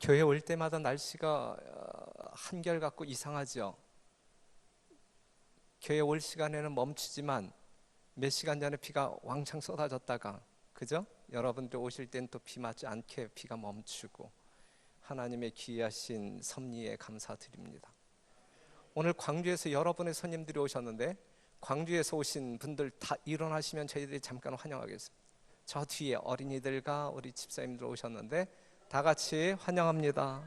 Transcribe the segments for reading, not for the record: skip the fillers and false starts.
교회 올 때마다 날씨가 한결같고 이상하죠. 교회 올 시간에는 멈추지만 몇 시간 전에 비가 왕창 쏟아졌다가, 그죠? 여러분들 오실 땐 또 비 맞지 않게 비가 멈추고, 하나님의 기이하신 섭리에 감사드립니다. 오늘 광주에서 여러분의 손님들이 오셨는데, 광주에서 오신 분들 다 일어나시면 저희들이 잠깐 환영하겠습니다. 저 뒤에 어린이들과 우리 집사님들 오셨는데 다 같이 환영합니다.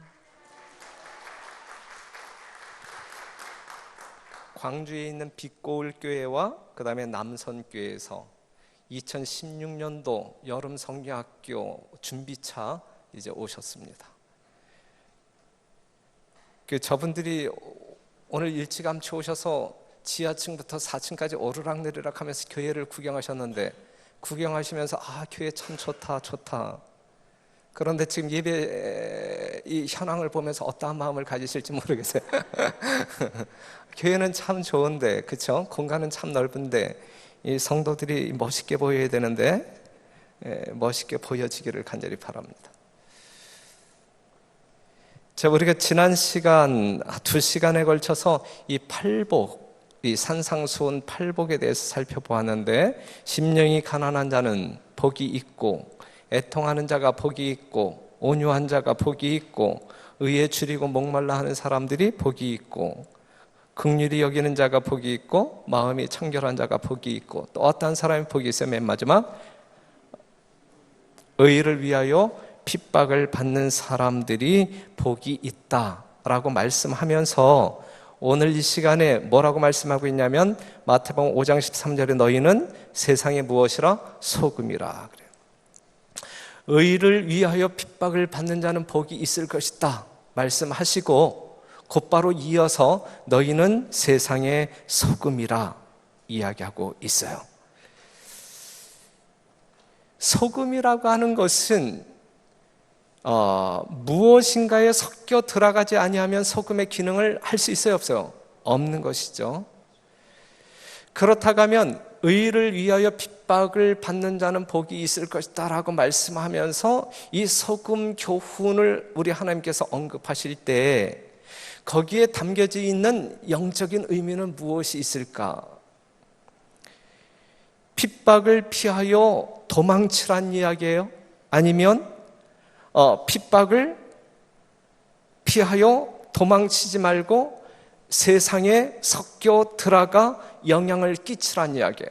광주에 있는 빛고울교회와 그 다음에 남선교회에서 2016년도 여름 성경학교 준비차 이제 오셨습니다. 저분들이 오늘 일찌감치 오셔서 지하층부터 4층까지 오르락내리락 하면서 교회를 구경하셨는데, 구경하시면서 교회 참 좋다 좋다. 그런데 지금 예배 이 현황을 보면서 어떠한 마음을 가지실지 모르겠어요. 교회는 참 좋은데, 그렇죠? 공간은 참 넓은데 이 성도들이 멋있게 보여야 되는데 멋있게 보여지기를 간절히 바랍니다. 우리가 지난 시간 2시간에 걸쳐서 이 팔복, 이 산상수훈 팔복에 대해서 살펴보았는데, 심령이 가난한 자는 복이 있고, 애통하는 자가 복이 있고, 온유한 자가 복이 있고, 의에 줄이고 목말라 하는 사람들이 복이 있고, 긍휼히 여기는 자가 복이 있고, 마음이 청결한 자가 복이 있고, 또 어떤 사람이 복이 있어요? 맨 마지막, 의를 위하여 핍박을 받는 사람들이 복이 있다라고 말씀하면서, 오늘 이 시간에 뭐라고 말씀하고 있냐면, 마태복음 5장 13절에 너희는 세상의 무엇이라? 소금이라 그래요. 의를 위하여 핍박을 받는 자는 복이 있을 것이다 말씀하시고, 곧바로 이어서 너희는 세상의 소금이라 이야기하고 있어요. 소금이라고 하는 것은 무엇인가에 섞여 들어가지 아니하면 소금의 기능을 할 수 있어요, 없어요? 없는 것이죠. 그렇다고 하면 의를 위하여 핍박을 받는 자는 복이 있을 것이다 라고 말씀하면서 이 소금 교훈을 우리 하나님께서 언급하실 때 거기에 담겨져 있는 영적인 의미는 무엇이 있을까? 핍박을 피하여 도망치란 이야기예요? 아니면 핍박을 피하여 도망치지 말고 세상에 섞여 들어가 영향을 끼치란 이야기예요.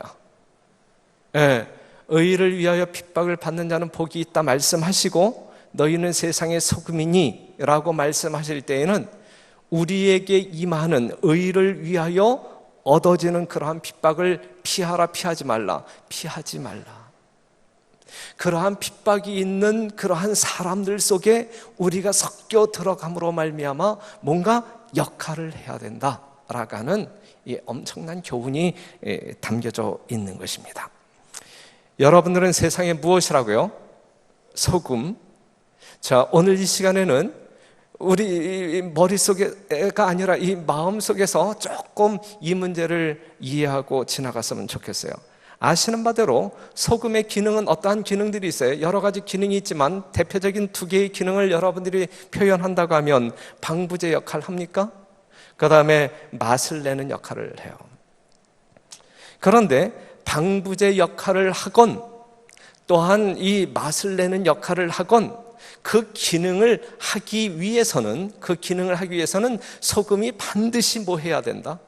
의를 위하여 핍박을 받는 자는 복이 있다 말씀하시고, 너희는 세상의 소금이니 라고 말씀하실 때에는 우리에게 임하는 의를 위하여 얻어지는 그러한 핍박을 피하라, 피하지 말라, 피하지 말라. 그러한 핍박이 있는 그러한 사람들 속에 우리가 섞여 들어감으로 말미암아 뭔가 역할을 해야 된다라고 하는 이 엄청난 교훈이 담겨져 있는 것입니다. 여러분들은 세상에 무엇이라고요? 소금. 자, 오늘 이 시간에는 우리 머릿속에가 아니라 이 마음속에서 조금 이 문제를 이해하고 지나갔으면 좋겠어요. 아시는 바대로 소금의 기능은 어떠한 기능들이 있어요? 여러 가지 기능이 있지만 대표적인 2개의 기능을 여러분들이 표현한다고 하면, 방부제 역할을 합니까? 그 다음에 맛을 내는 역할을 해요. 그런데 방부제 역할을 하건 또한 이 맛을 내는 역할을 하건 그 기능을 하기 위해서는 소금이 반드시 뭐 해야 된다?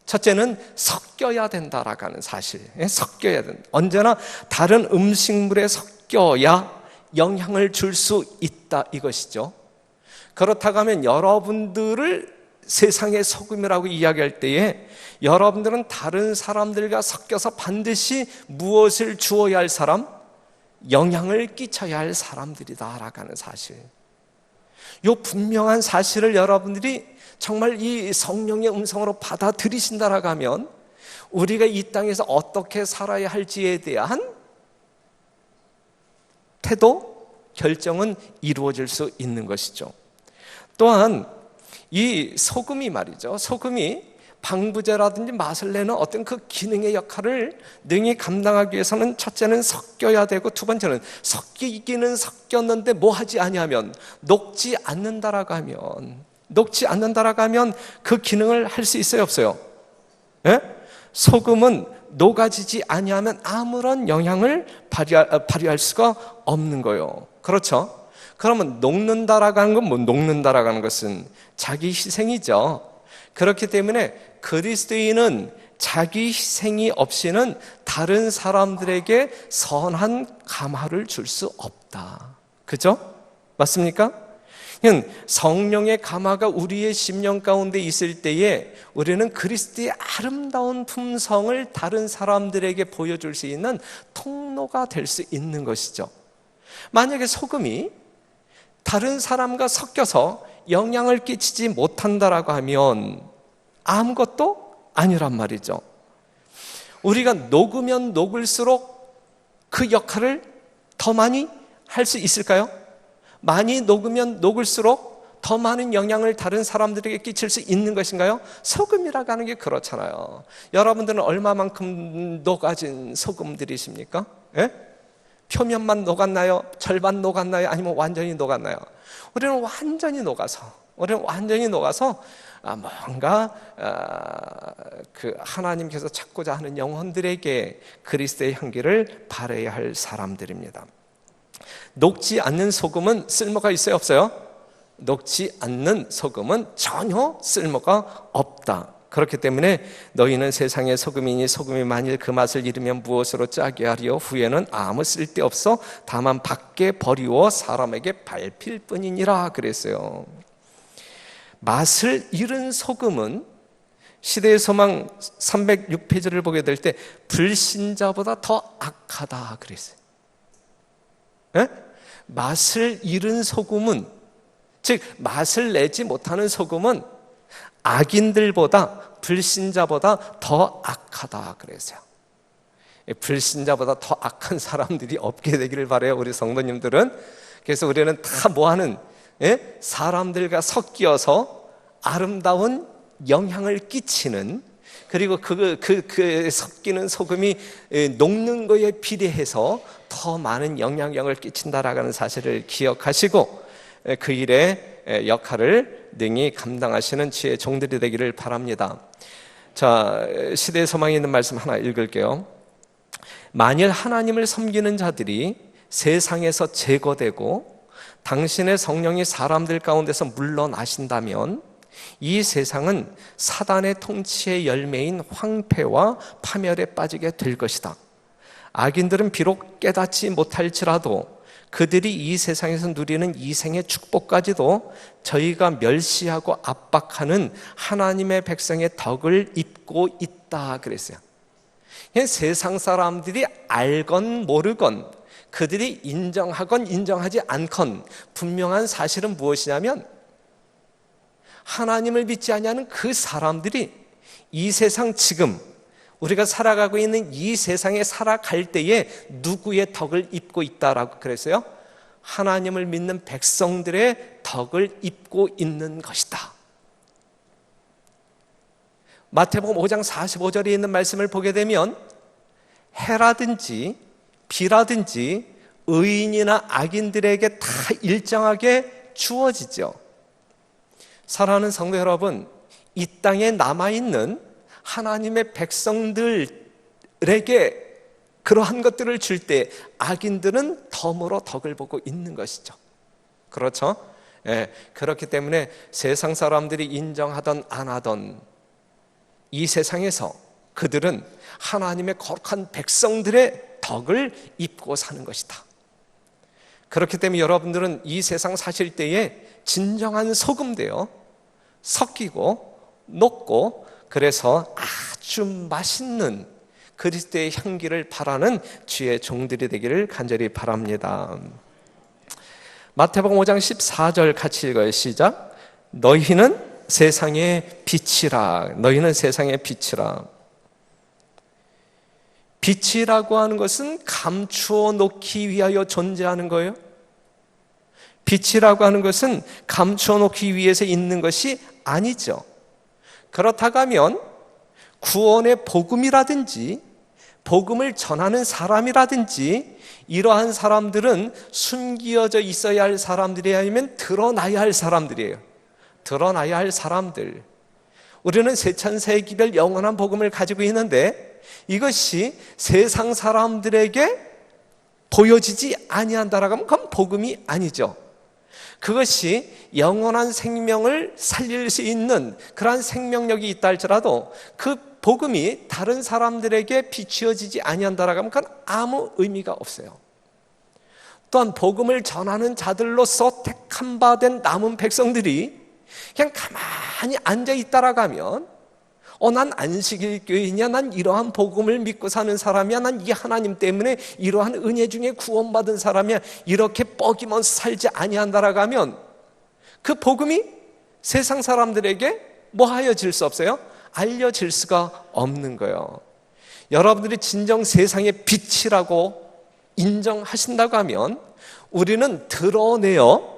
첫째는 섞여야 된다라고 하는 사실. 섞여야 된다. 언제나 다른 음식물에 섞여야 영향을 줄 수 있다 이것이죠. 그렇다고 하면 여러분들을 세상의 소금이라고 이야기할 때에 여러분들은 다른 사람들과 섞여서 반드시 무엇을 주어야 할 사람? 영향을 끼쳐야 할 사람들이다라고 하는 사실. 이 분명한 사실을 여러분들이 정말 이 성령의 음성으로 받아들이신다라고 하면 우리가 이 땅에서 어떻게 살아야 할지에 대한 태도, 결정은 이루어질 수 있는 것이죠. 또한 이 소금이 말이죠. 소금이 방부제라든지 맛을 내는 어떤 그 기능의 역할을 능히 감당하기 위해서는 첫째는 섞여야 되고, 두 번째는 섞이기는 섞였는데 뭐 하지 아니하면, 녹지 않는다라고 하면 그 기능을 할 수 있어요, 없어요? 예? 소금은 녹아지지 아니하면 아무런 영향을 발휘할 수가 없는 거예요. 그렇죠? 그러면 녹는다라고 하는 건, 녹는다라고 하는 것은 자기 희생이죠. 그렇기 때문에 그리스도인은 자기 희생이 없이는 다른 사람들에게 선한 감화를 줄 수 없다. 그죠? 맞습니까? 성령의 감화가 우리의 심령 가운데 있을 때에 우리는 그리스도의 아름다운 품성을 다른 사람들에게 보여줄 수 있는 통로가 될 수 있는 것이죠. 만약에 소금이 다른 사람과 섞여서 영향을 끼치지 못한다라고 하면 아무것도 아니란 말이죠. 우리가 녹으면 녹을수록 그 역할을 더 많이 할 수 있을까요? 많이 녹으면 녹을수록 더 많은 영향을 다른 사람들에게 끼칠 수 있는 것인가요? 소금이라고 하는 게 그렇잖아요. 여러분들은 얼마만큼 녹아진 소금들이십니까? 예? 표면만 녹았나요? 절반 녹았나요? 아니면 완전히 녹았나요? 우리는 완전히 녹아서 뭔가 그 하나님께서 찾고자 하는 영혼들에게 그리스도의 향기를 발해야 할 사람들입니다. 녹지 않는 소금은 쓸모가 있어요, 없어요? 녹지 않는 소금은 전혀 쓸모가 없다. 그렇기 때문에 너희는 세상의 소금이니 소금이 만일 그 맛을 잃으면 무엇으로 짜게 하리요? 후에는 아무 쓸데없어 다만 밖에 버리워 사람에게 밟힐 뿐이니라 그랬어요. 맛을 잃은 소금은 시대의 소망 306페이지를 보게 될 때 불신자보다 더 악하다 그랬어요. 예? 맛을 잃은 소금은, 즉 맛을 내지 못하는 소금은 악인들보다, 불신자보다 더 악하다 그랬어요. 불신자보다 더 악한 사람들이 없게 되기를 바라요, 우리 성도님들은. 그래서 우리는 다 뭐하는, 사람들과 섞여서 아름다운 영향을 끼치는, 그리고 그 섞이는 소금이 녹는 거에 비례해서 더 많은 영향력을 끼친다라는 고하 사실을 기억하시고 그 일의 역할을 능히 감당하시는 주의 종들이 되기를 바랍니다. 자, 시대의 소망에 있는 말씀 하나 읽을게요. 만일 하나님을 섬기는 자들이 세상에서 제거되고 당신의 성령이 사람들 가운데서 물러나신다면 이 세상은 사단의 통치의 열매인 황폐와 파멸에 빠지게 될 것이다. 악인들은 비록 깨닫지 못할지라도 그들이 이 세상에서 누리는 이생의 축복까지도 저희가 멸시하고 압박하는 하나님의 백성의 덕을 입고 있다 그랬어요. 세상 사람들이 알건 모르건, 그들이 인정하건 인정하지 않건 분명한 사실은 무엇이냐면 하나님을 믿지 아니하는 그 사람들이 이 세상, 지금 우리가 살아가고 있는 이 세상에 살아갈 때에 누구의 덕을 입고 있다라고 그랬어요? 하나님을 믿는 백성들의 덕을 입고 있는 것이다. 마태복음 5장 45절에 있는 말씀을 보게 되면 해라든지 비라든지 의인이나 악인들에게 다 일정하게 주어지죠. 사랑하는 성도 여러분, 이 땅에 남아있는 하나님의 백성들에게 그러한 것들을 줄 때 악인들은 덤으로 덕을 보고 있는 것이죠. 그렇죠? 그렇기 때문에 세상 사람들이 인정하던 안 하던 이 세상에서 그들은 하나님의 거룩한 백성들의 덕을 입고 사는 것이다. 그렇기 때문에 여러분들은 이 세상 사실 때에 진정한 소금되어 섞이고 녹고, 그래서 아주 맛있는 그리스도의 향기를 바라는 주의 종들이 되기를 간절히 바랍니다. 마태복음 5장 14절 같이 읽어요. 시작. 너희는 세상의 빛이라. 너희는 세상의 빛이라. 빛이라고 하는 것은 감추어 놓기 위하여 존재하는 거예요. 빛이라고 하는 것은 감추어 놓기 위해서 있는 것이 아니죠. 그렇다고 하면 구원의 복음이라든지 복음을 전하는 사람이라든지 이러한 사람들은 숨겨져 있어야 할 사람들이 아니면 드러나야 할 사람들이에요. 드러나야 할 사람들. 우리는 세천세기별 영원한 복음을 가지고 있는데 이것이 세상 사람들에게 보여지지 아니한다라고 하면 그건 복음이 아니죠. 그것이 영원한 생명을 살릴 수 있는 그러한 생명력이 있다 할지라도 그 복음이 다른 사람들에게 비추어지지 아니한다라고 하면 그건 아무 의미가 없어요. 또한 복음을 전하는 자들로서 택한 바 된 남은 백성들이 그냥 가만히 앉아있다라고 하면 난 안식일 교인이야, 난 이러한 복음을 믿고 사는 사람이야, 난 이 하나님 때문에 이러한 은혜 중에 구원받은 사람이야, 이렇게 뻐기면서 살지 아니한다라고 하면 그 복음이 세상 사람들에게 뭐 하여질 수 없어요? 알려질 수가 없는 거예요. 여러분들이 진정 세상의 빛이라고 인정하신다고 하면 우리는 드러내어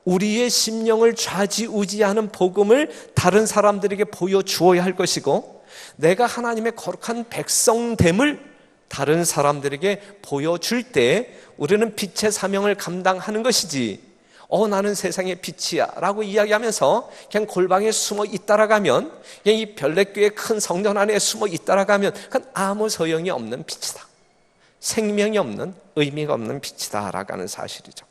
우리의 심령을 좌지우지하는 복음을 다른 사람들에게 보여주어야 할 것이고 내가 하나님의 거룩한 백성됨을 다른 사람들에게 보여줄 때 우리는 빛의 사명을 감당하는 것이지 나는 세상의 빛이야 라고 이야기하면서 그냥 골방에 숨어 있다라가면 그냥 이 별내교회 큰 성전 안에 숨어 있다라가면 그건 아무 소용이 없는 빛이다. 생명이 없는 의미가 없는 빛이다 라고 하는 사실이죠.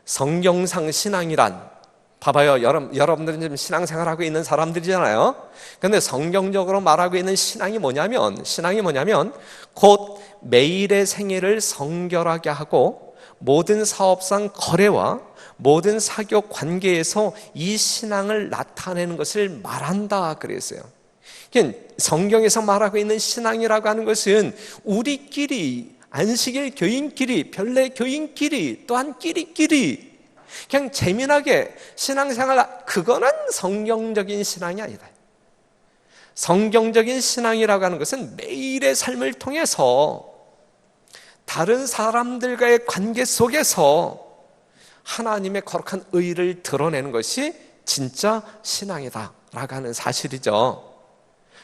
성경상 신앙이란 봐봐요. 여러분들은 지금 신앙생활하고 있는 사람들이잖아요. 그런데 성경적으로 말하고 있는 신앙이 뭐냐면 곧 매일의 생애를 성결하게 하고 모든 사업상 거래와 모든 사교 관계에서 이 신앙을 나타내는 것을 말한다 그랬어요. 성경에서 말하고 있는 신앙이라고 하는 것은 우리끼리 안식일 교인끼리 별내 교인끼리 또한 끼리끼리 그냥 재미나게 신앙생활 그거는 성경적인 신앙이 아니다. 성경적인 신앙이라고 하는 것은 매일의 삶을 통해서 다른 사람들과의 관계 속에서 하나님의 거룩한 의를 드러내는 것이 진짜 신앙이다 라고 하는 사실이죠.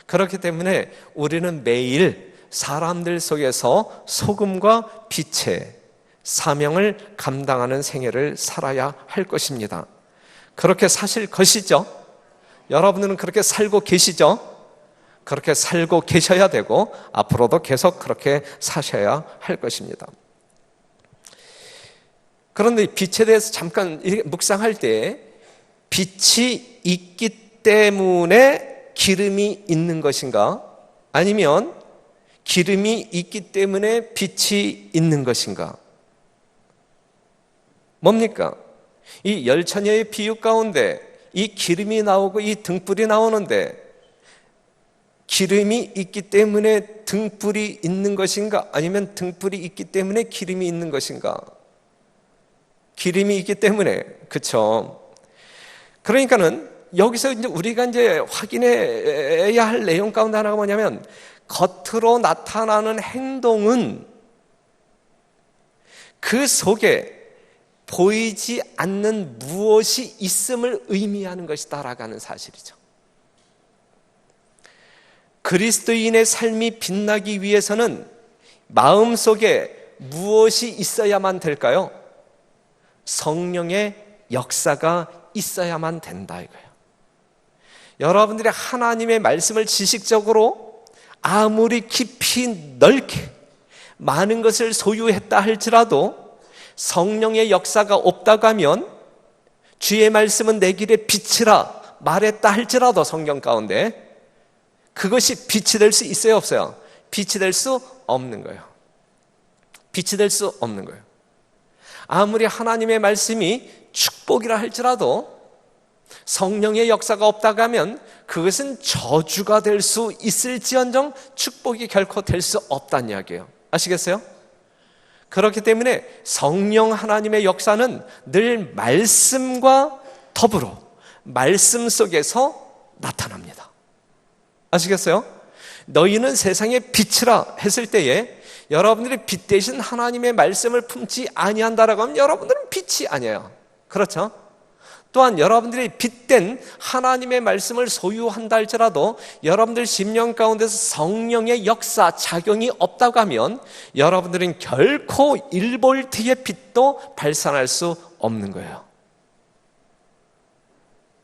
그렇기 때문에 우리는 매일 사람들 속에서 소금과 빛의 사명을 감당하는 생애를 살아야 할 것입니다. 그렇게 사실 것이죠. 여러분들은 그렇게 살고 계시죠? 그렇게 살고 계셔야 되고 앞으로도 계속 그렇게 사셔야 할 것입니다. 그런데 빛에 대해서 잠깐 묵상할 때 빛이 있기 때문에 기름이 있는 것인가? 아니면 기름이 있기 때문에 빛이 있는 것인가? 뭡니까? 이 열처녀의 비유 가운데 이 기름이 나오고 이 등불이 나오는데 기름이 있기 때문에 등불이 있는 것인가? 아니면 등불이 있기 때문에 기름이 있는 것인가? 기름이 있기 때문에, 그쵸? 그러니까는 여기서 이제 우리가 이제 확인해야 할 내용 가운데 하나가 뭐냐면 겉으로 나타나는 행동은 그 속에 보이지 않는 무엇이 있음을 의미하는 것이다라고 하는 사실이죠. 그리스도인의 삶이 빛나기 위해서는 마음속에 무엇이 있어야만 될까요? 성령의 역사가 있어야만 된다 이거예요. 여러분들이 하나님의 말씀을 지식적으로 아무리 깊이 넓게 많은 것을 소유했다 할지라도 성령의 역사가 없다고 하면 주의 말씀은 내 길의 빛이라 말했다 할지라도 성경 가운데 그것이 빛이 될 수 있어요 없어요? 빛이 될 수 없는 거예요. 빛이 될 수 없는 거예요. 아무리 하나님의 말씀이 축복이라 할지라도 성령의 역사가 없다고 하면 그것은 저주가 될 수 있을지언정 축복이 결코 될 수 없다는 이야기예요. 아시겠어요? 그렇기 때문에 성령 하나님의 역사는 늘 말씀과 더불어 말씀 속에서 나타납니다. 아시겠어요? 너희는 세상의 빛이라 했을 때에 여러분들이 빛 대신 하나님의 말씀을 품지 아니한다라고 하면 여러분들은 빛이 아니에요. 그렇죠? 또한 여러분들이 빗댄 하나님의 말씀을 소유한다 할지라도 여러분들 심령 가운데서 성령의 역사, 작용이 없다고 하면 여러분들은 결코 1볼트의 빛도 발산할 수 없는 거예요.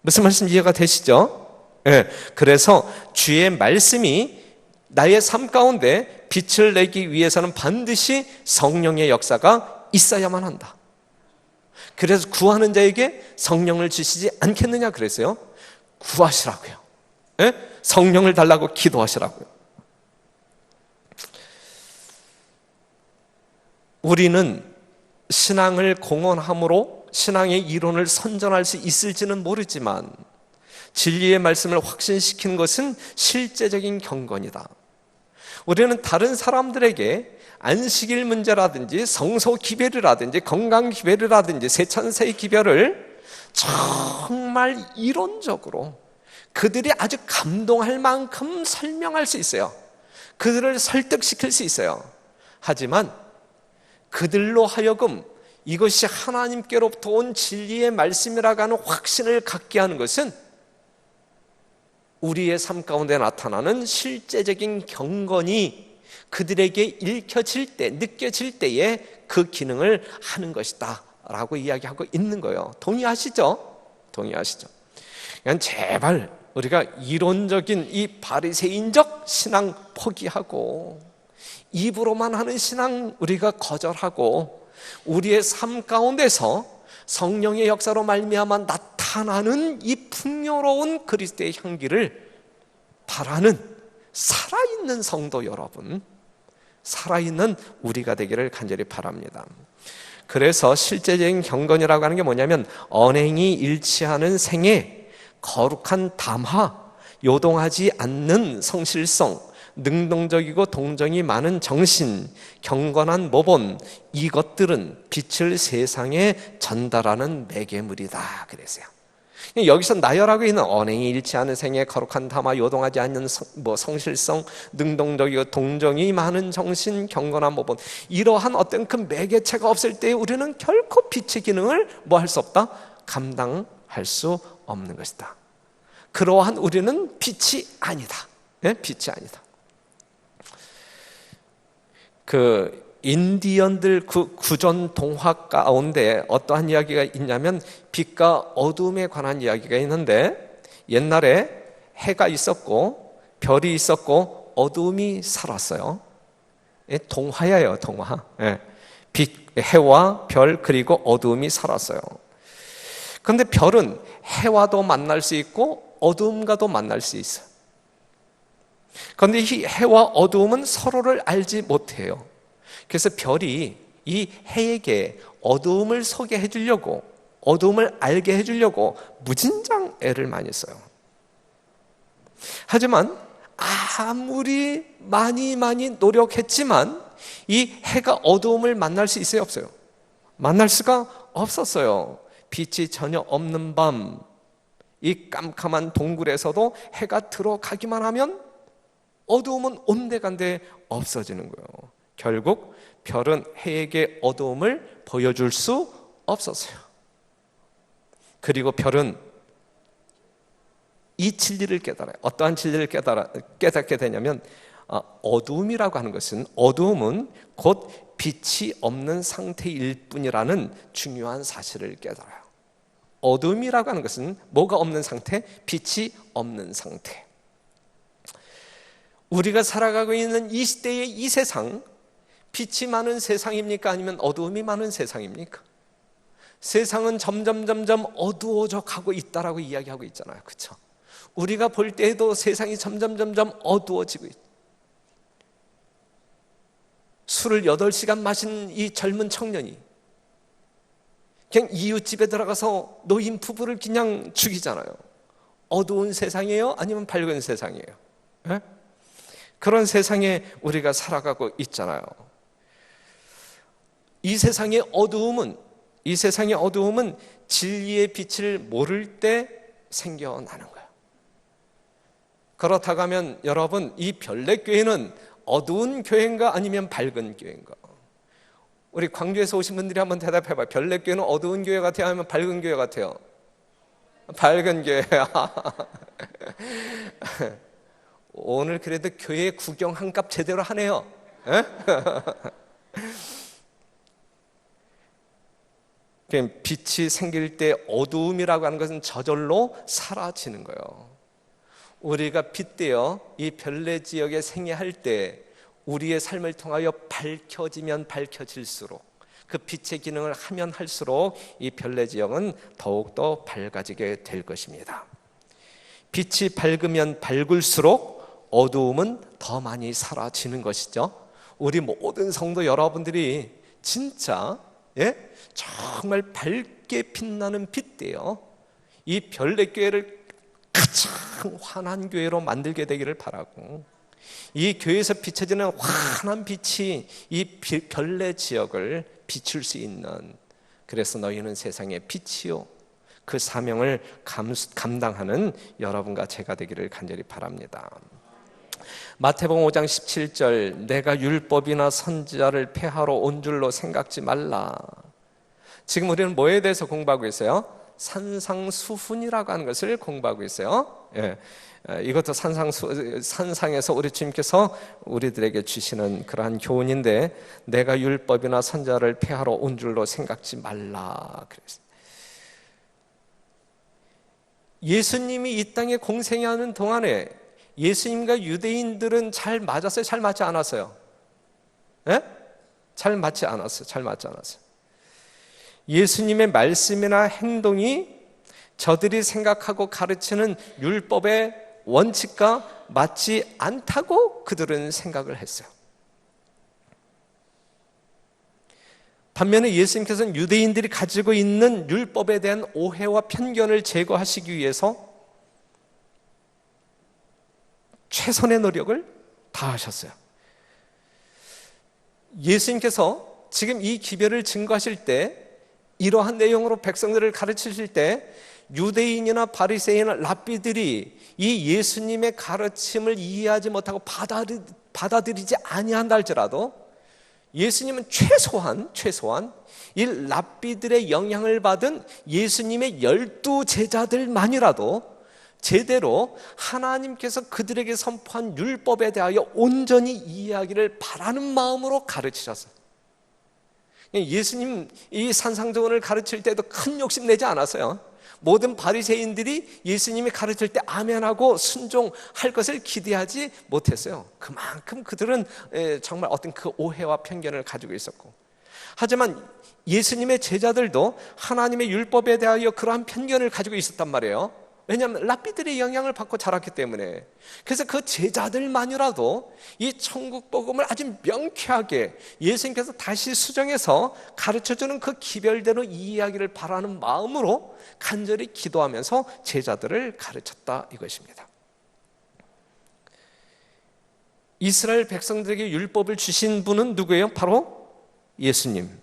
무슨 말씀 이해가 되시죠? 네, 그래서 주의 말씀이 나의 삶 가운데 빛을 내기 위해서는 반드시 성령의 역사가 있어야만 한다. 그래서 구하는 자에게 성령을 주시지 않겠느냐 그랬어요. 구하시라고요. 네? 성령을 달라고 기도하시라고요. 우리는 신앙을 공언함으로 신앙의 이론을 선전할 수 있을지는 모르지만 진리의 말씀을 확신시키는 것은 실제적인 경건이다. 우리는 다른 사람들에게 안식일 문제라든지 성소 기별이라든지 건강 기별이라든지 세찬세의 기별을 정말 이론적으로 그들이 아주 감동할 만큼 설명할 수 있어요. 그들을 설득시킬 수 있어요. 하지만 그들로 하여금 이것이 하나님께로부터 온 진리의 말씀이라고 하는 확신을 갖게 하는 것은 우리의 삶 가운데 나타나는 실제적인 경건이 그들에게 읽혀질 때, 느껴질 때에 그 기능을 하는 것이다 라고 이야기하고 있는 거예요. 동의하시죠? 동의하시죠? 그냥 제발 우리가 이론적인 이 바리새인적 신앙 포기하고 입으로만 하는 신앙 우리가 거절하고 우리의 삶 가운데서 성령의 역사로 말미암아 나타나는 이 풍요로운 그리스도의 향기를 바라는 살아있는 성도 여러분, 살아있는 우리가 되기를 간절히 바랍니다. 그래서 실제적인 경건이라고 하는 게 뭐냐면 언행이 일치하는 생애, 거룩한 담화, 요동하지 않는 성실성, 능동적이고 동정이 많은 정신, 경건한 모본, 이것들은 빛을 세상에 전달하는 매개물이다 그랬어요. 여기서 나열하고 있는 언행이 일치하는 생애, 거룩한 담화, 요동하지 않는 성실성, 능동적이고 동정이 많은 정신, 경건한 모본, 이러한 어떤 그 매개체가 없을 때 우리는 결코 빛의 기능을 뭐 할 수 없다? 감당할 수 없는 것이다. 그러한 우리는 빛이 아니다. 네? 빛이 아니다. 그 인디언들 구전 동화 가운데 어떠한 이야기가 있냐면 빛과 어둠에 관한 이야기가 있는데 옛날에 해가 있었고 별이 있었고 어둠이 살았어요. 동화예요, 동화. 빛, 해와 별 그리고 어둠이 살았어요. 그런데 별은 해와도 만날 수 있고 어둠과도 만날 수 있어요. 그런데 이 해와 어둠은 서로를 알지 못해요. 그래서 별이 이 해에게 어둠을 소개해 주려고, 어둠을 알게 해 주려고 무진장 애를 많이 써요. 하지만 아무리 많이 노력했지만 이 해가 어둠을 만날 수 있어요, 없어요? 만날 수가 없었어요. 빛이 전혀 없는 밤, 이 깜깜한 동굴에서도 해가 들어가기만 하면 어두움은 온데간데 없어지는 거예요. 결국 별은 해에게 어두움을 보여줄 수 없었어요. 그리고 별은 이 진리를 깨달아요. 어떠한 진리를 깨닫게 되냐면 어두움이라고 하는 것은, 어두움은 곧 빛이 없는 상태일 뿐이라는 중요한 사실을 깨달아요. 어둠이라고 하는 것은 뭐가 없는 상태? 빛이 없는 상태. 우리가 살아가고 있는 이 시대의 이 세상, 빛이 많은 세상입니까? 아니면 어두움이 많은 세상입니까? 세상은 점점 어두워져 가고 있다라고 이야기하고 있잖아요. 그렇죠? 우리가 볼 때에도 세상이 점점 어두워지고 있다. 술을 8시간 마신 이 젊은 청년이 그냥 이웃집에 들어가서 노인 부부를 그냥 죽이잖아요. 어두운 세상이에요? 아니면 밝은 세상이에요? 네? 그런 세상에 우리가 살아가고 있잖아요. 이 세상의 어두움은 진리의 빛을 모를 때 생겨나는 거예요. 그렇다고 하면 여러분, 이 별내교회는 어두운 교회인가 아니면 밝은 교회인가? 우리 광주에서 오신 분들이 한번 대답해봐요. 별내교회는 어두운 교회 같아요? 아니면 밝은 교회 같아요? 밝은 교회야. 오늘 그래도 교회 구경 한 값 제대로 하네요. 빛이 생길 때 어두움이라고 하는 것은 저절로 사라지는 거예요. 우리가 빛되어 이 별내 지역에 생애할 때 우리의 삶을 통하여 밝혀지면 밝혀질수록, 그 빛의 기능을 하면 할수록 이 별내 지역은 더욱더 밝아지게 될 것입니다. 빛이 밝으면 밝을수록 어두움은 더 많이 사라지는 것이죠. 우리 모든 성도 여러분들이 진짜 정말 밝게 빛나는 빛되어 이 별내 교회를 가장 환한 교회로 만들게 되기를 바라고, 이 교회에서 비춰지는 환한 빛이 이 별내 지역을 비출 수 있는, 그래서 너희는 세상의 빛이요, 그 사명을 감당하는 여러분과 제가 되기를 간절히 바랍니다. 마태복음 5장 17절, 내가 율법이나 선지자를 폐하러 온 줄로 생각지 말라. 지금 우리는 뭐에 대해서 공부하고 있어요? 산상수훈이라고 하는 것을 공부하고 있어요. 이것도 산상에서 우리 주님께서 우리들에게 주시는 그러한 교훈인데, 내가 율법이나 선지자를 폐하러 온 줄로 생각지 말라 그랬어요. 예수님이 이 땅에 공생하는 동안에 예수님과 유대인들은 잘 맞았어요? 잘 맞지 않았어요? 잘 맞지 않았어요. 예수님의 말씀이나 행동이 저들이 생각하고 가르치는 율법의 원칙과 맞지 않다고 그들은 생각을 했어요. 반면에 예수님께서는 유대인들이 가지고 있는 율법에 대한 오해와 편견을 제거하시기 위해서 최선의 노력을 다하셨어요. 예수님께서 지금 이 기별을 증거하실 때, 이러한 내용으로 백성들을 가르치실 때, 유대인이나 바리새인, 랍비들이 이 예수님의 가르침을 이해하지 못하고 받아들이지 아니한다 할지라도, 예수님은 최소한 이 랍비들의 영향을 받은 예수님의 12 제자들만이라도 제대로 하나님께서 그들에게 선포한 율법에 대하여 온전히 이해하기를 바라는 마음으로 가르치셨어요. 예수님 이 산상조언을 가르칠 때도 큰 욕심 내지 않았어요. 모든 바리새인들이 예수님이 가르칠 때 아멘하고 순종할 것을 기대하지 못했어요. 그만큼 그들은 정말 어떤 그 오해와 편견을 가지고 있었고, 하지만 예수님의 제자들도 하나님의 율법에 대하여 그러한 편견을 가지고 있었단 말이에요. 왜냐하면 랍비들의 영향을 받고 자랐기 때문에. 그래서 그 제자들만이라도 이 천국 복음을 아주 명쾌하게 예수님께서 다시 수정해서 가르쳐주는 그 기별대로 이해하기를 바라는 마음으로 간절히 기도하면서 제자들을 가르쳤다 이것입니다. 이스라엘 백성들에게 율법을 주신 분은 누구예요? 바로 예수님.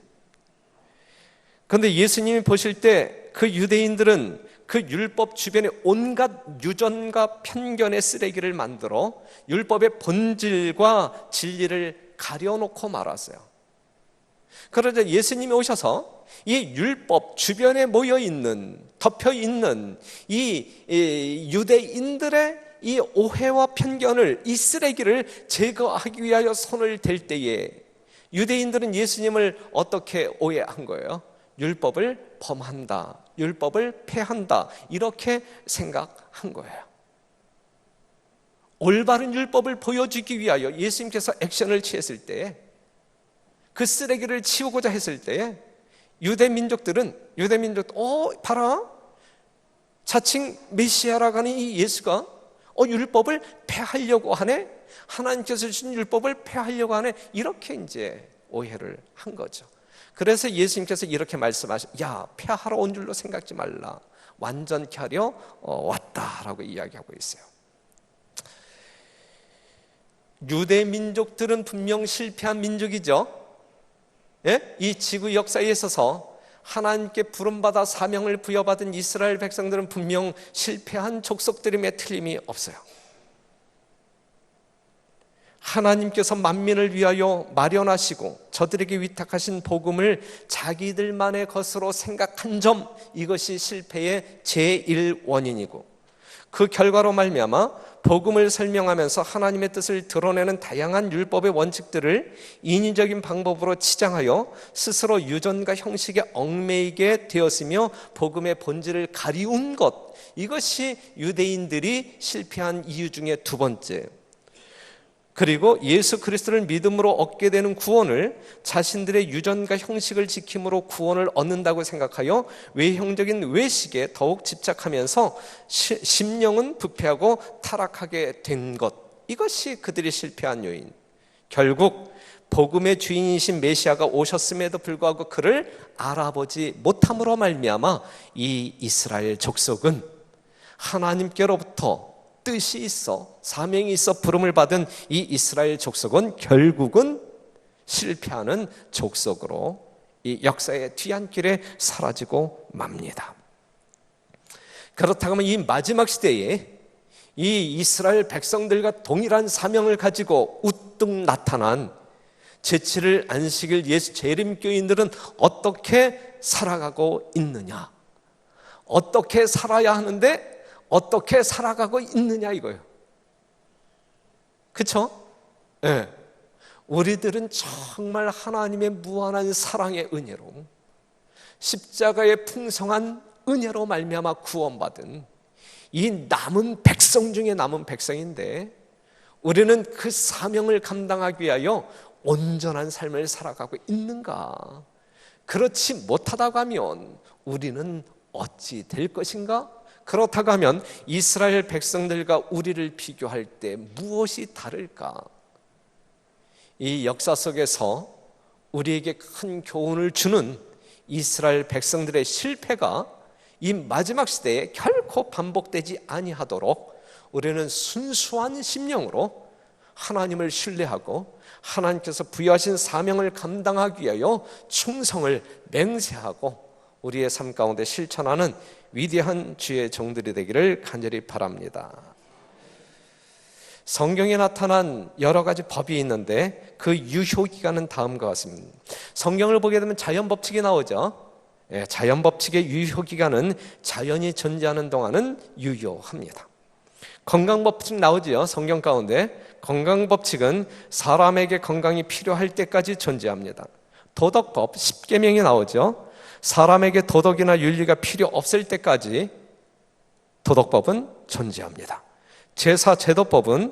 그런데 예수님이 보실 때 그 유대인들은 그 율법 주변에 온갖 유전과 편견의 쓰레기를 만들어 율법의 본질과 진리를 가려놓고 말았어요. 그러자 예수님이 오셔서 이 율법 주변에 모여있는, 덮여있는 이 유대인들의 이 오해와 편견을, 이 쓰레기를 제거하기 위하여 손을 댈 때에 유대인들은 예수님을 어떻게 오해한 거예요? 율법을 범한다, 율법을 폐한다, 이렇게 생각한 거예요. 올바른 율법을 보여주기 위하여 예수님께서 액션을 취했을 때에, 그 쓰레기를 치우고자 했을 때에 유대민족들은 봐라, 자칭 메시아라고 하는 이 예수가 율법을 폐하려고 하네, 하나님께서 주신 율법을 폐하려고 하네, 이렇게 이제 오해를 한 거죠. 그래서 예수님께서 이렇게 야, 폐하러 온 줄로 생각지 말라, 완전케 하려 왔다라고 이야기하고 있어요. 유대 민족들은 분명 실패한 민족이죠. 이 지구 역사에 있어서 하나님께 부름받아 사명을 부여받은 이스라엘 백성들은 분명 실패한 족속들임에 틀림이 없어요. 하나님께서 만민을 위하여 마련하시고 저들에게 위탁하신 복음을 자기들만의 것으로 생각한 점, 이것이 실패의 제1원인이고, 그 결과로 말미암아 복음을 설명하면서 하나님의 뜻을 드러내는 다양한 율법의 원칙들을 인위적인 방법으로 치장하여 스스로 유전과 형식에 얽매이게 되었으며 복음의 본질을 가리운 것, 이것이 유대인들이 실패한 이유 중에 두 번째. 그리고 예수 그리스도를 믿음으로 얻게 되는 구원을 자신들의 유전과 형식을 지킴으로 구원을 얻는다고 생각하여 외형적인 외식에 더욱 집착하면서 심령은 부패하고 타락하게 된 것, 이것이 그들이 실패한 요인. 결국 복음의 주인이신 메시아가 오셨음에도 불구하고 그를 알아보지 못함으로 말미암아 이 이스라엘 족속은 하나님께로부터 뜻이 있어, 사명이 있어 부름을 받은 이 이스라엘 족속은 결국은 실패하는 족속으로 이 역사의 뒤안길에 사라지고 맙니다. 그렇다면 이 마지막 시대에 이 이스라엘 백성들과 동일한 사명을 가지고 우뚝 나타난 제7일 안식일 예수 재림교인들은 어떻게 살아가고 있느냐, 어떻게 살아야 하는데 어떻게 살아가고 있느냐, 이거예요. 그렇죠? 네. 우리들은 정말 하나님의 무한한 사랑의 은혜로, 십자가의 풍성한 은혜로 말미암아 구원받은 이 남은 백성 중에 남은 백성인데, 우리는 그 사명을 감당하기 위하여 온전한 삶을 살아가고 있는가? 그렇지 못하다고 하면 우리는 어찌 될 것인가? 그렇다고 하면 이스라엘 백성들과 우리를 비교할 때 무엇이 다를까? 이 역사 속에서 우리에게 큰 교훈을 주는 이스라엘 백성들의 실패가 이 마지막 시대에 결코 반복되지 아니하도록 우리는 순수한 심령으로 하나님을 신뢰하고 하나님께서 부여하신 사명을 감당하기 위하여 충성을 맹세하고 우리의 삶 가운데 실천하는 위대한 주의 종들이 되기를 간절히 바랍니다. 성경에 나타난 여러 가지 법이 있는데 그 유효기간은 다음과 같습니다. 성경을 보게 되면 자연법칙이 나오죠. 자연법칙의 유효기간은 자연이 존재하는 동안은 유효합니다. 건강법칙 나오지요. 성경 가운데 건강법칙은 사람에게 건강이 필요할 때까지 존재합니다. 도덕법 10계명이 나오죠. 사람에게 도덕이나 윤리가 필요 없을 때까지 도덕법은 존재합니다. 제사 제도법은,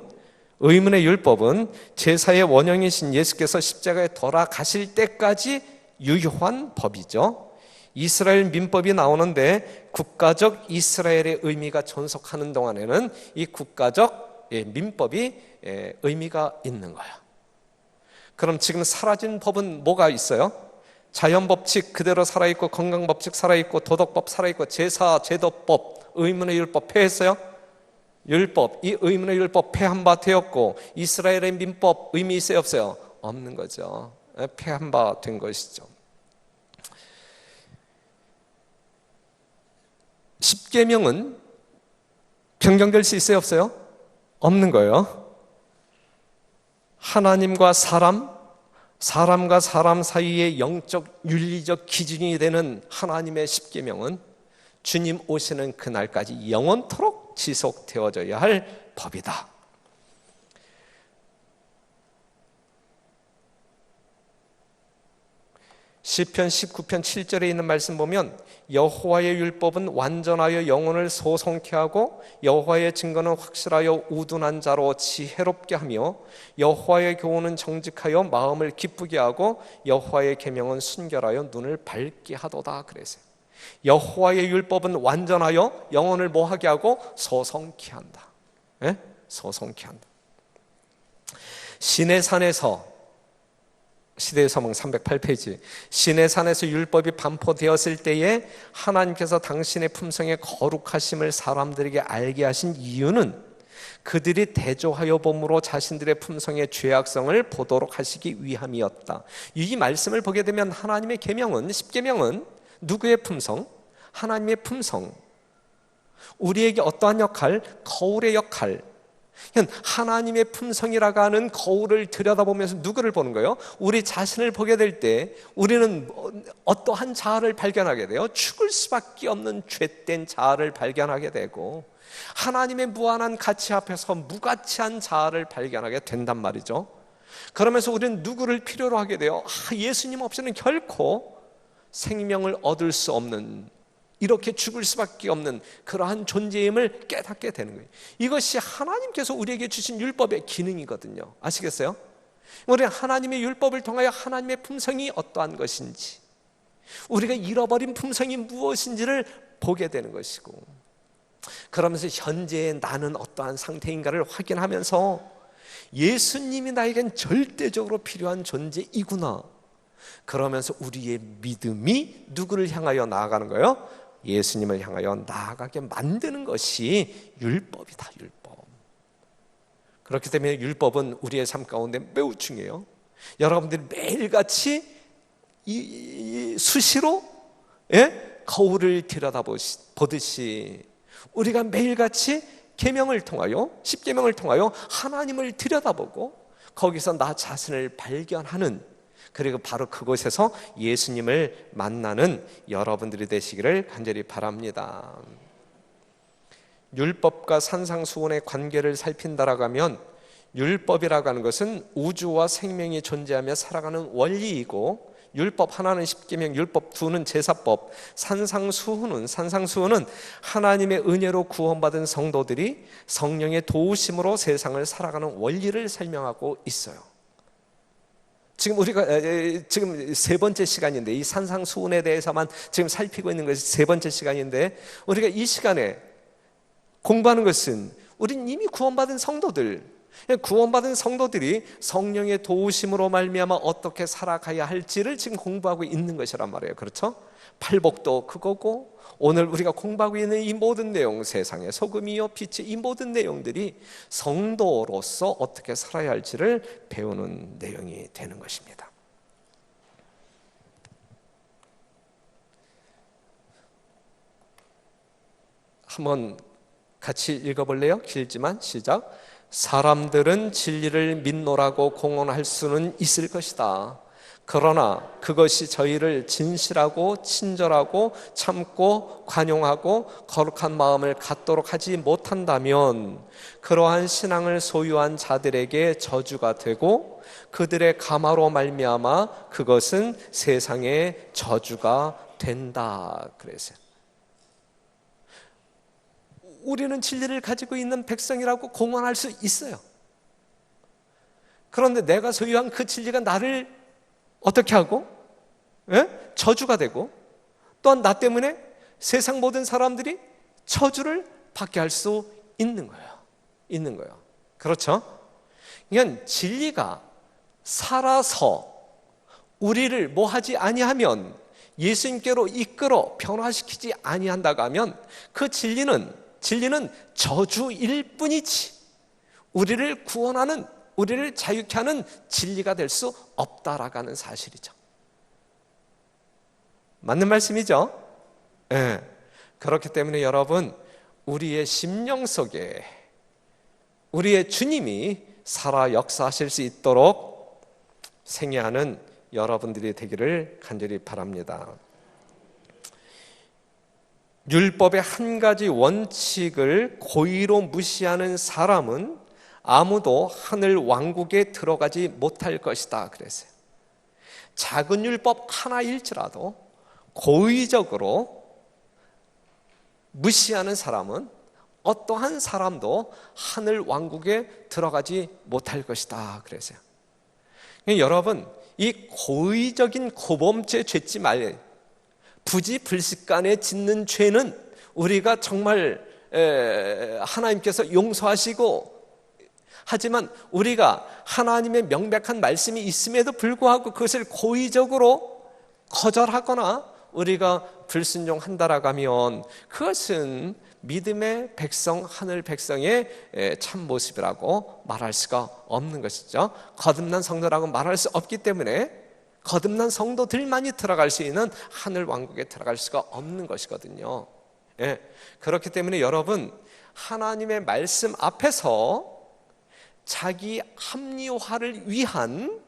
의문의 율법은 제사의 원형이신 예수께서 십자가에 돌아가실 때까지 유효한 법이죠. 이스라엘 민법이 나오는데 국가적 이스라엘의 의미가 존속하는 동안에는 이 국가적 민법이 의미가 있는 거예요. 그럼 지금 사라진 법은 뭐가 있어요? 자연법칙 그대로 살아있고, 건강법칙 살아있고, 도덕법 살아있고, 제사 제도법, 의문의 율법 폐했어요? 율법, 이 의문의 율법 폐한 바 되었고, 이스라엘의 민법 의미 있어요 없어요? 없는 거죠. 폐한 바 된 것이죠. 10계명은 변경될 수 있어요 없어요? 없는 거예요. 하나님과 사람과 사람 사이의 영적 윤리적 기준이 되는 하나님의 10계명은 주님 오시는 그날까지 영원토록 지속되어져야 할 법이다. 시편 19편 7절에 있는 말씀 보면 여호와의 율법은 완전하여 영혼을 소송케 하고 여호와의 증거는 확실하여 우둔한 자로 지혜롭게 하며 여호와의 교훈은 정직하여 마음을 기쁘게 하고 여호와의 계명은 순결하여 눈을 밝게 하도다 그랬어요. 여호와의 율법은 완전하여 영혼을 뭐하게 하고 소송케 한다. 소송케 한다. 시내산에서, 시대의 서문 308페이지, 시내산에서 율법이 반포되었을 때에 하나님께서 당신의 품성의 거룩하심을 사람들에게 알게 하신 이유는 그들이 대조하여 봄으로 자신들의 품성의 죄악성을 보도록 하시기 위함이었다. 이 말씀을 보게 되면 하나님의 계명은, 10계명은 누구의 품성? 하나님의 품성. 우리에게 어떠한 역할? 거울의 역할. 하나님의 품성이라고 하는 거울을 들여다보면서 누구를 보는 거예요? 우리 자신을 보게 될 때 우리는 어떠한 자아를 발견하게 돼요? 죽을 수밖에 없는 죄된 자아를 발견하게 되고, 하나님의 무한한 가치 앞에서 무가치한 자아를 발견하게 된단 말이죠. 그러면서 우리는 누구를 필요로 하게 돼요? 예수님 없이는 결코 생명을 얻을 수 없는, 이렇게 죽을 수밖에 없는 그러한 존재임을 깨닫게 되는 거예요. 이것이 하나님께서 우리에게 주신 율법의 기능이거든요. 아시겠어요? 우리는 하나님의 율법을 통하여 하나님의 품성이 어떠한 것인지, 우리가 잃어버린 품성이 무엇인지를 보게 되는 것이고, 그러면서 현재의 나는 어떠한 상태인가를 확인하면서 예수님이 나에겐 절대적으로 필요한 존재이구나, 그러면서 우리의 믿음이 누구를 향하여 나아가는 거예요? 예수님을 향하여 나아가게 만드는 것이 율법이다. 율법. 그렇기 때문에 율법은 우리의 삶 가운데 매우 중요해요. 여러분들이 매일같이 수시로 거울을 들여다보듯이 우리가 매일같이 계명을 통하여, 십계명을 통하여 하나님을 들여다보고 거기서 나 자신을 발견하는, 그리고 바로 그곳에서 예수님을 만나는 여러분들이 되시기를 간절히 바랍니다. 율법과 산상수훈의 관계를 살핀다라고 하면, 율법이라고 하는 것은 우주와 생명이 존재하며 살아가는 원리이고, 율법 하나는 십계명, 율법 두는 제사법, 산상수훈은 하나님의 은혜로 구원받은 성도들이 성령의 도우심으로 세상을 살아가는 원리를 설명하고 있어요. 지금 우리가 세 번째 시간인데, 이 산상수훈에 대해서만 지금 살피고 있는 것이 세 번째 시간인데, 우리가 이 시간에 공부하는 것은 우린 이미 구원받은 성도들이 성령의 도우심으로 말미암아 어떻게 살아가야 할지를 지금 공부하고 있는 것이란 말이에요. 그렇죠? 팔복도 그거고, 오늘 우리가 공부하고 있는 이 모든 내용, 세상의 소금이요 빛이, 이 모든 내용들이 성도로서 어떻게 살아야 할지를 배우는 내용이 되는 것입니다. 한번 같이 읽어볼래요? 길지만 시작. 사람들은 진리를 믿노라고 공언할 수는 있을 것이다. 그러나 그것이 저희를 진실하고 친절하고 참고 관용하고 거룩한 마음을 갖도록 하지 못한다면 그러한 신앙을 소유한 자들에게 저주가 되고, 그들의 가마로 말미암아 그것은 세상의 저주가 된다. 그랬어요. 우리는 진리를 가지고 있는 백성이라고 공언할 수 있어요. 그런데 내가 소유한 그 진리가 나를 어떻게 하고? 저주가 되고, 또한 나 때문에 세상 모든 사람들이 저주를 받게 할 수 있는 거예요. 그렇죠? 그러니까 진리가 살아서 우리를 뭐 하지 아니하면, 예수님께로 이끌어 변화시키지 아니한다고 하면 그 진리는 저주일 뿐이지 우리를 구원하는, 우리를 자유케 하는 진리가 될 수 없다라고 하는 사실이죠. 맞는 말씀이죠? 네. 그렇기 때문에 여러분, 우리의 심령 속에 우리의 주님이 살아 역사하실 수 있도록 생애하는 여러분들이 되기를 간절히 바랍니다. 율법의 한 가지 원칙을 고의로 무시하는 사람은 아무도 하늘 왕국에 들어가지 못할 것이다 그랬어요. 작은 율법 하나일지라도 고의적으로 무시하는 사람은 어떠한 사람도 하늘 왕국에 들어가지 못할 것이다 그랬어요. 여러분, 이 고의적인 고범죄 짓지 말, 부지불식간에 짓는 죄는 우리가 정말 하나님께서 용서하시고, 하지만 우리가 하나님의 명백한 말씀이 있음에도 불구하고 그것을 고의적으로 거절하거나 우리가 불순종한다라고 하면 그것은 믿음의 백성, 하늘 백성의 참 모습이라고 말할 수가 없는 것이죠. 거듭난 성도라고 말할 수 없기 때문에 거듭난 성도들만이 들어갈 수 있는 하늘 왕국에 들어갈 수가 없는 것이거든요. 그렇기 때문에 여러분, 하나님의 말씀 앞에서 자기 합리화를 위한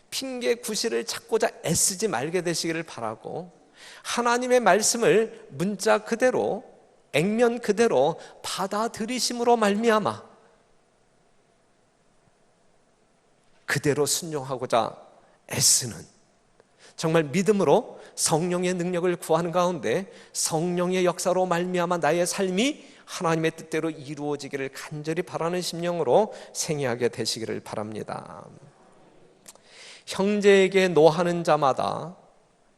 핑계 구실을 찾고자 애쓰지 말게 되시기를 바라고, 하나님의 말씀을 문자 그대로 액면 그대로 받아들이심으로 말미암아 그대로 순종하고자 애쓰는, 정말 믿음으로 성령의 능력을 구하는 가운데 성령의 역사로 말미암아 나의 삶이 하나님의 뜻대로 이루어지기를 간절히 바라는 심령으로 생애하게 되시기를 바랍니다. 형제에게 노하는 자마다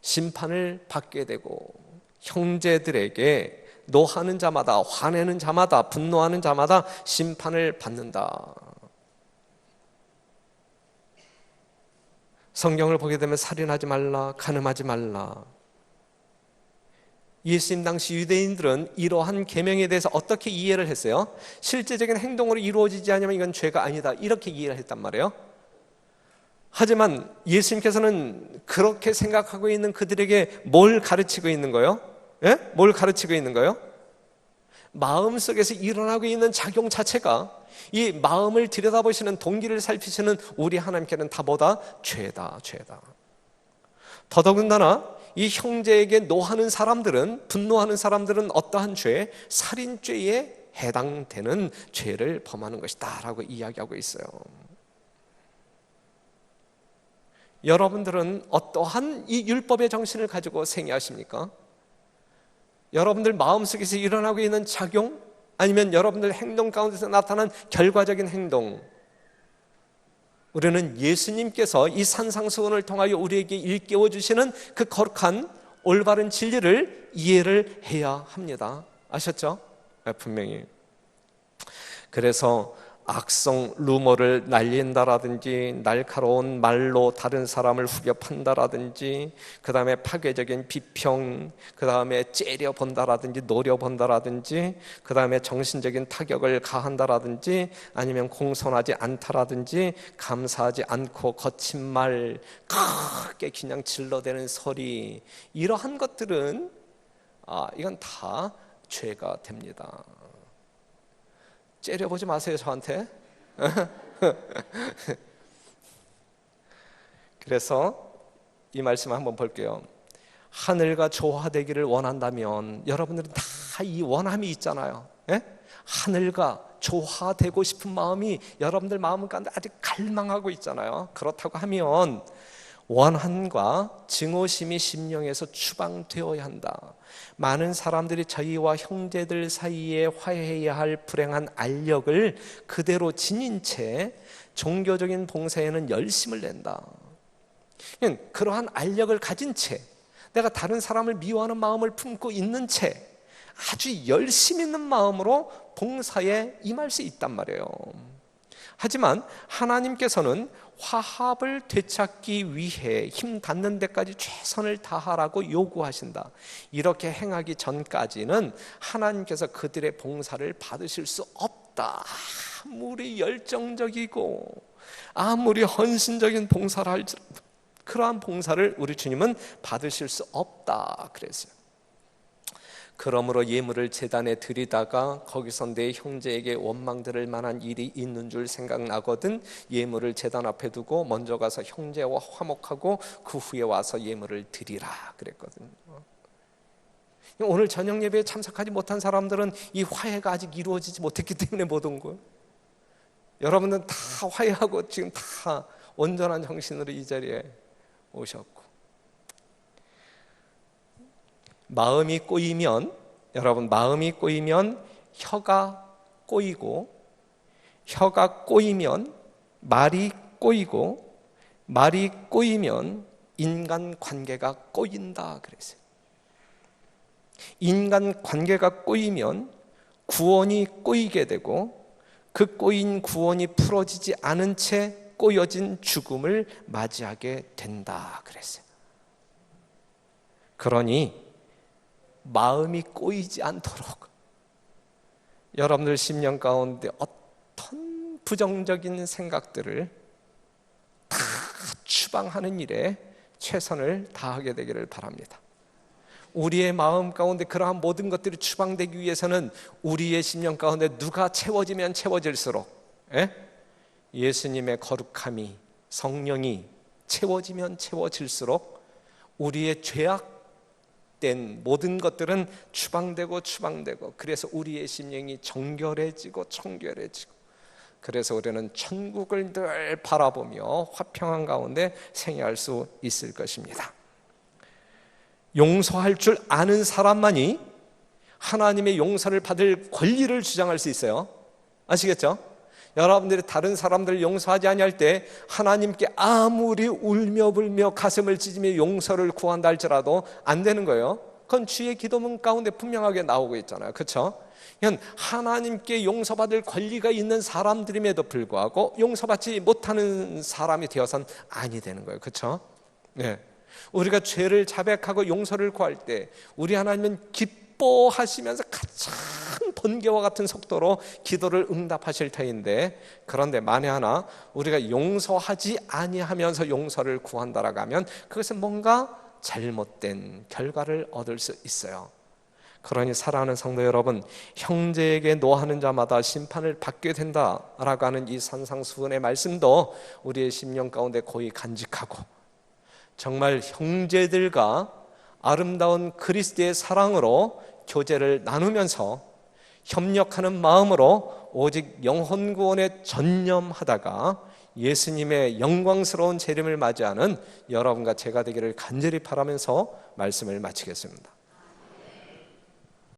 심판을 받게 되고, 형제들에게 노하는 자마다, 화내는 자마다, 분노하는 자마다 심판을 받는다. 성경을 보게 되면 살인하지 말라, 간음하지 말라. 예수님 당시 유대인들은 이러한 계명에 대해서 어떻게 이해를 했어요? 실제적인 행동으로 이루어지지 않으면 이건 죄가 아니다, 이렇게 이해를 했단 말이에요. 하지만 예수님께서는 그렇게 생각하고 있는 그들에게 뭘 가르치고 있는 거예요? 예? 뭘 가르치고 있는 거예요? 마음속에서 일어나고 있는 작용 자체가, 이 마음을 들여다보시는, 동기를 살피시는 우리 하나님께는 다 뭐다? 죄다, 죄다. 더더군다나 이 형제에게 노하는 사람들은, 분노하는 사람들은 어떠한 죄? 살인죄에 해당되는 죄를 범하는 것이다 라고 이야기하고 있어요. 여러분들은 어떠한 이 율법의 정신을 가지고 생애하십니까? 여러분들 마음속에서 일어나고 있는 작용, 아니면 여러분들 행동 가운데서 나타난 결과적인 행동, 우리는 예수님께서 이 산상수훈을 통하여 우리에게 일깨워 주시는 그 거룩한 올바른 진리를 이해를 해야 합니다. 아셨죠? 분명히. 그래서 악성 루머를 날린다라든지, 날카로운 말로 다른 사람을 후벼 판다라든지, 그 다음에 파괴적인 비평, 그 다음에 째려본다라든지, 노려본다라든지, 그 다음에 정신적인 타격을 가한다라든지, 아니면 공손하지 않다라든지, 감사하지 않고 거친 말, 크게 그냥 질러대는 소리, 이러한 것들은 이건 다 죄가 됩니다. 째려보지 마세요, 저한테. 그래서 이 말씀을 한번 볼게요. 하늘과 조화되기를 원한다면, 여러분들은 다 이 원함이 있잖아요. 예? 하늘과 조화되고 싶은 마음이 여러분들 마음 가운데 아직 갈망하고 있잖아요. 그렇다고 하면 원한과 증오심이 심령에서 추방되어야 한다. 많은 사람들이 저희와 형제들 사이에 화해해야 할 불행한 알력을 그대로 지닌 채 종교적인 봉사에는 열심을 낸다. 그러한 알력을 가진 채, 내가 다른 사람을 미워하는 마음을 품고 있는 채 아주 열심 있는 마음으로 봉사에 임할 수 있단 말이에요. 하지만 하나님께서는 화합을 되찾기 위해 힘 닿는 데까지 최선을 다하라고 요구하신다. 이렇게 행하기 전까지는 하나님께서 그들의 봉사를 받으실 수 없다. 아무리 열정적이고 아무리 헌신적인 봉사를 할지라도 그러한 봉사를 우리 주님은 받으실 수 없다 그랬어요. 그러므로 예물을 제단에 드리다가 거기서 내 형제에게 원망들을 만한 일이 있는 줄 생각나거든 예물을 제단 앞에 두고 먼저 가서 형제와 화목하고 그 후에 와서 예물을 드리라 그랬거든요. 오늘 저녁 예배에 참석하지 못한 사람들은 이 화해가 아직 이루어지지 못했기 때문에 못 온 거예요. 여러분은 다 화해하고 지금 다 온전한 정신으로 이 자리에 오셨고, 마음이 꼬이면, 여러분 마음이 꼬이면 혀가 꼬이고, 혀가 꼬이면 말이 꼬이고, 말이 꼬이면 인간관계가 꼬인다 그랬어요. 인간관계가 꼬이면 구원이 꼬이게 되고, 그 꼬인 구원이 풀어지지 않은 채 꼬여진 죽음을 맞이하게 된다 그랬어요. 그러니 마음이 꼬이지 않도록 여러분들 심령 가운데 어떤 부정적인 생각들을 다 추방하는 일에 최선을 다하게 되기를 바랍니다. 우리의 마음 가운데 그러한 모든 것들이 추방되기 위해서는 우리의 심령 가운데 누가 채워지면 채워질수록 예수님의 거룩함이, 성령이 채워지면 채워질수록 우리의 죄악된 모든 것들은 추방되고 그래서 우리의 심령이 정결해지고 그래서 우리는 천국을 늘 바라보며 화평한 가운데 생활할 수 있을 것입니다. 용서할 줄 아는 사람만이 하나님의 용서를 받을 권리를 주장할 수 있어요. 아시겠죠? 여러분들이 다른 사람들을 용서하지 아니할 때 하나님께 아무리 울며 불며 가슴을 찢으며 용서를 구한다 할지라도 안 되는 거예요. 그건 주의 기도문 가운데 분명하게 나오고 있잖아요. 그렇죠? 하나님께 용서받을 권리가 있는 사람들임에도 불구하고 용서받지 못하는 사람이 되어서는 아니 되는 거예요. 그렇죠? 네. 우리가 죄를 자백하고 용서를 구할 때 우리 하나님은 기뻐하시면서 가장 번개와 같은 속도로 기도를 응답하실 터인데, 그런데 만에 하나 우리가 용서하지 아니하면서 용서를 구한다라고 하면 그것은 뭔가 잘못된 결과를 얻을 수 있어요. 그러니 사랑하는 성도 여러분, 형제에게 노하는 자마다 심판을 받게 된다라고 하는 이 산상수훈의 말씀도 우리의 심령 가운데 고이 간직하고, 정말 형제들과 아름다운 그리스도의 사랑으로 교제를 나누면서 협력하는 마음으로 오직 영혼 구원에 전념하다가 예수님의 영광스러운 재림을 맞이하는 여러분과 제가 되기를 간절히 바라면서 말씀을 마치겠습니다.